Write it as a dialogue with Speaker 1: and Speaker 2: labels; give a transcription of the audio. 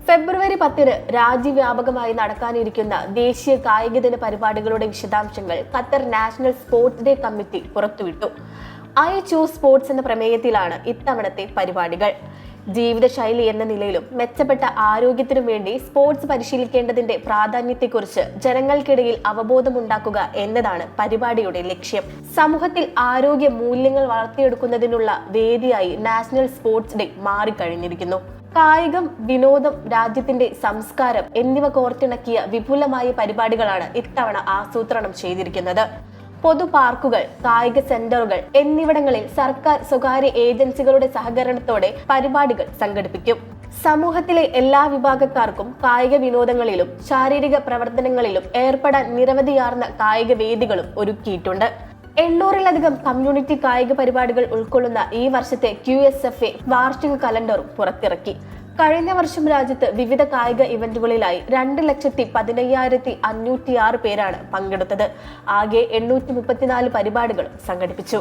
Speaker 1: ഫെബ്രുവരി 10 രാജ്യവ്യാപകമായി നടക്കാനിരിക്കുന്ന ദേശീയ കായിക ദിന പരിപാടികളുടെ വിശദാംശങ്ങൾ Qatar national sports day committee പുറത്തുവിട്ടു. ഐ ചൂസ് സ്പോർട്സ് എന്ന പ്രമേയത്തിലാണ് ഇത്തവണത്തെ പരിപാടികൾ. ജീവിതശൈലി എന്ന നിലയിലും മെച്ചപ്പെട്ട ആരോഗ്യത്തിനും വേണ്ടി സ്പോർട്സ് പരിശീലിക്കേണ്ടതിന്റെ പ്രാധാന്യത്തെക്കുറിച്ച് ജനങ്ങൾക്കിടയിൽ അവബോധമുണ്ടാക്കുക എന്നതാണ് പരിപാടിയുടെ ലക്ഷ്യം. സമൂഹത്തിൽ ആരോഗ്യ മൂല്യങ്ങൾ വളർത്തിയെടുക്കുന്നതിനുള്ള വേദിയായി നാഷണൽ സ്പോർട്സ് ഡേ മാറിക്കഴിഞ്ഞിരിക്കുന്നു. കായികം, വിനോദം, രാജ്യത്തിന്റെ സംസ്കാരം എന്നിവ കോർത്തിണക്കിയ വിപുലമായ പരിപാടികളാണ് ഇത്തവണ ആസൂത്രണം ചെയ്തിരിക്കുന്നത്. പൊതു പാർക്കുകൾ, കായിക സെന്ററുകൾ എന്നിവിടങ്ങളിൽ സർക്കാർ, സ്വകാര്യ ഏജൻസികളുടെ സഹകരണത്തോടെ പരിപാടികൾ സംഘടിപ്പിക്കും. സമൂഹത്തിലെ എല്ലാ വിഭാഗക്കാർക്കും കായിക വിനോദങ്ങളിലും ശാരീരിക പ്രവർത്തനങ്ങളിലും ഏർപ്പെടാൻ നിരവധിയാർന്ന കായിക വേദികളും ഒരുക്കിയിട്ടുണ്ട്. 800-ലധികം കമ്മ്യൂണിറ്റി കായിക പരിപാടികൾ ഉൾക്കൊള്ളുന്ന ഈ വർഷത്തെ QSFA വാർഷിക കലണ്ടറും പുറത്തിറക്കി. കഴിഞ്ഞ വർഷം രാജ്യത്ത് വിവിധ കായിക ഇവന്റുകളിലായി 2,15,506 പേരാണ് പങ്കെടുത്തത്. ആകെ 834 പരിപാടികളും സംഘടിപ്പിച്ചു.